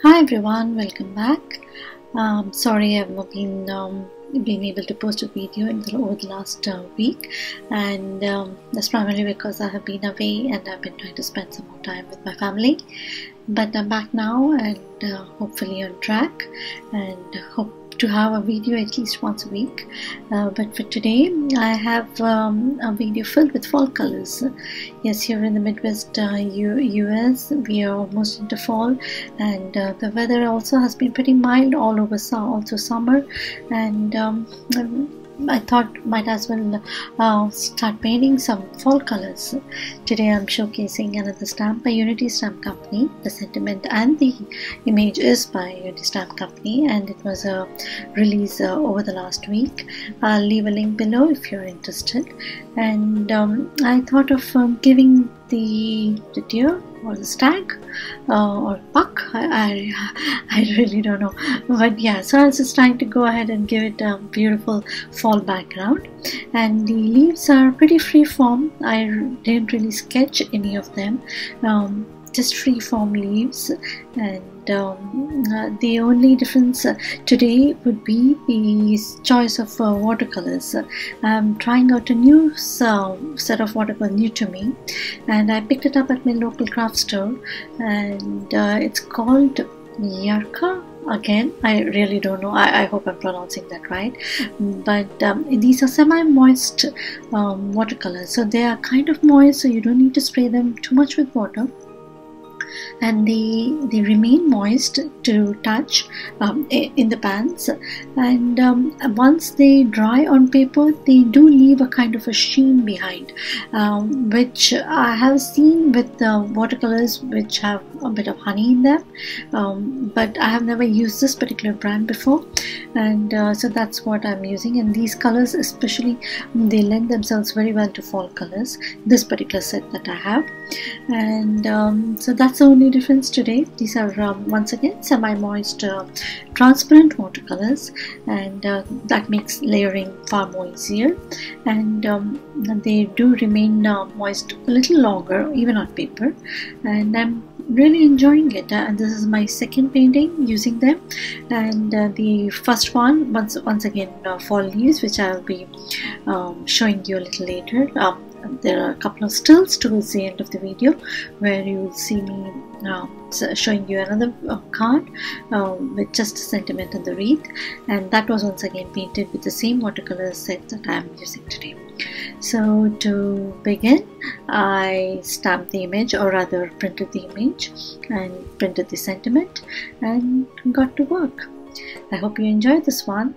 Hi everyone, welcome back. Sorry I've been able to post a video over the last week, and that's primarily because I have been away and I've been trying to spend some more time with my family. But I'm back now and hopefully on track, and hope to have a video at least once a week. But for today I have a video filled with fall colors. Yes, here in the Midwest US we are almost into fall, and the weather also has been pretty mild all over also summer, and I thought might as well start painting some fall colors. Today I'm showcasing another stamp by Unity Stamp Company. The sentiment and the image is by Unity Stamp Company, and it was a release over the last week. I'll leave a link below if you're interested. And I thought of giving the deer or the stag or buck, I really don't know, but yeah, so I was just trying to go ahead and give it a beautiful fall background. And the leaves are pretty free form. I didn't really sketch any of them, just free form leaves. And the only difference today would be the choice of watercolors. I'm trying out a new set of watercolors, new to me, and I picked it up at my local craft store, and it's called Yarka. Again, I really don't know. I hope I'm pronouncing that right. But these are semi-moist watercolors, so they are kind of moist, so you don't need to spray them too much with water, and they remain moist to touch in the pans. And once they dry on paper, they do leave a kind of a sheen behind, which I have seen with watercolors which have a bit of honey in them, but I have never used this particular brand before, and so that's what I'm using. And these colors especially, they lend themselves very well to fall colors, this particular set that I have. And so that's the only difference today. These are once again semi-moist transparent watercolors, and that makes layering far more easier, and they do remain moist a little longer even on paper, and I'm really enjoying it. And this is my second painting using them, and the first one once again fall leaves, which I'll be showing you a little later. There are a couple of stills towards the end of the video where you will see me showing you another card with just a sentiment and the wreath, and that was once again painted with the same watercolor set that I am using today. So to begin, I stamped the image, or rather printed the image and printed the sentiment, and got to work. I hope you enjoyed this one.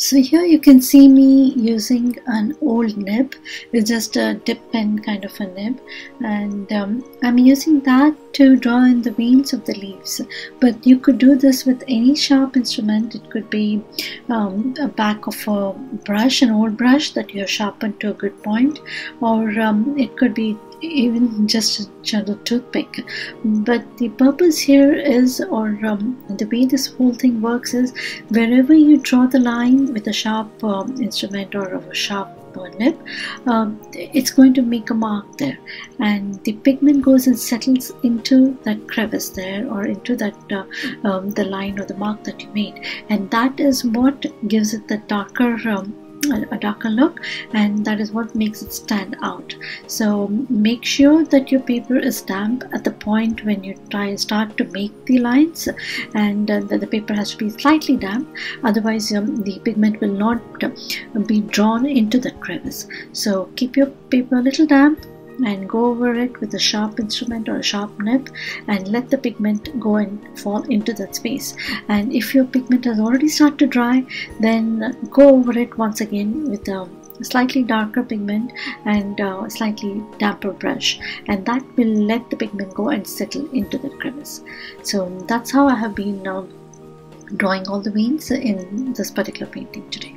So here you can see me using an old nib. It's just a dip pen kind of a nib, and I'm using that to draw in the veins of the leaves. But you could do this with any sharp instrument. It could be a back of a brush, an old brush that you have sharpened to a good point, or it could be even just a gentle toothpick. But the purpose here is, or the way this whole thing works is, wherever you draw the line with a sharp instrument or a sharp nib, it's going to make a mark there, and the pigment goes and settles into that crevice there, or into that the line or the mark that you made, and that is what gives it the darker a darker look, and that is what makes it stand out. So make sure that your paper is damp at the point when you start to make the lines, and the paper has to be slightly damp, otherwise the pigment will not be drawn into the crevice. So keep your paper a little damp and go over it with a sharp instrument or a sharp nib, and let the pigment go and fall into that space. And if your pigment has already started to dry, then go over it once again with a slightly darker pigment and a slightly damper brush, and that will let the pigment go and settle into the crevice. So that's how I have been drawing all the veins in this particular painting today.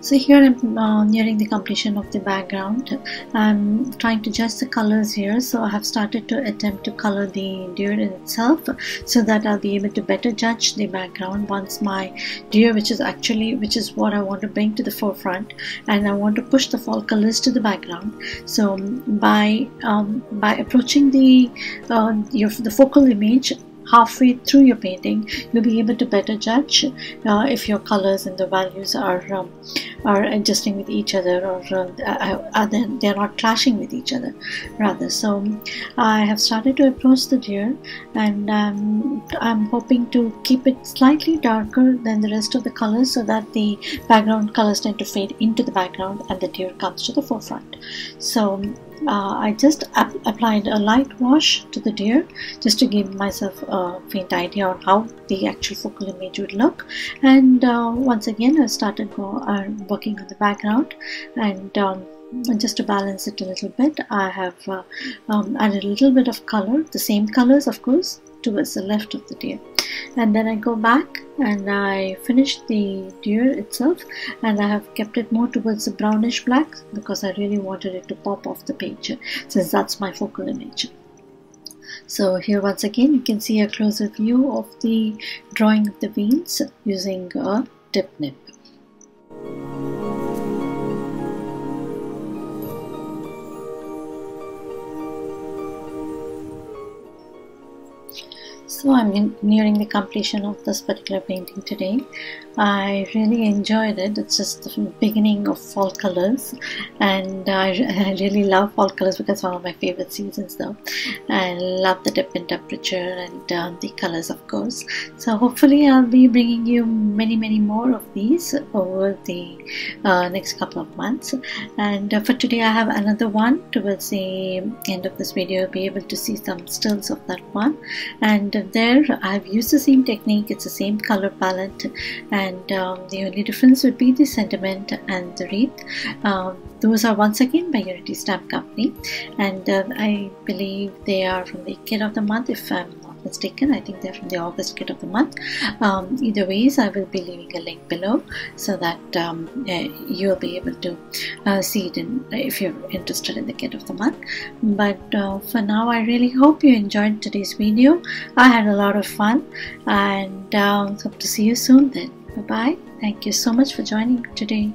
So here I'm nearing the completion of the background. I'm trying to adjust the colors here, so I have started to attempt to color the deer in itself, so that I'll be able to better judge the background once my deer, which is what I want to bring to the forefront, and I want to push the fall colors to the background. So by approaching the focal image halfway through your painting, you'll be able to better judge if your colors and the values are adjusting with each other, or they're not clashing with each other, rather. So I have started to approach the deer, and I'm hoping to keep it slightly darker than the rest of the colors, so that the background colors tend to fade into the background and the deer comes to the forefront. So I just applied a light wash to the deer just to give myself a faint idea on how the actual focal image would look. And once again I started working on the background, and just to balance it a little bit, I have added a little bit of color, the same colors of course, towards the left of the deer. And then I go back and I finish the deer itself, and I have kept it more towards the brownish black because I really wanted it to pop off the page, since that's my focal image. So here once again you can see a closer view of the drawing of the veins using a dip nib. So I'm nearing the completion of this particular painting today. I really enjoyed it. It's just the beginning of fall colors, and I really love fall colors because it's one of my favorite seasons though. I love the dip in temperature and the colors of course. So hopefully I'll be bringing you many more of these over the next couple of months. And for today I have another one. Towards the end of this video you'll be able to see some stills of that one, and there I've used the same technique. It's the same color palette, and the only difference would be the sentiment and the wreath. Those are once again by Unity Stamp Company, and I believe they are from the kit of the month, if I'm not mistaken. I think they're from the August kit of the month. Either ways, I will be leaving a link below so that you'll be able to see it if you're interested in the kit of the month. But for now, I really hope you enjoyed today's video. I had a lot of fun, and hope to see you soon then. Bye bye. Thank you so much for joining today.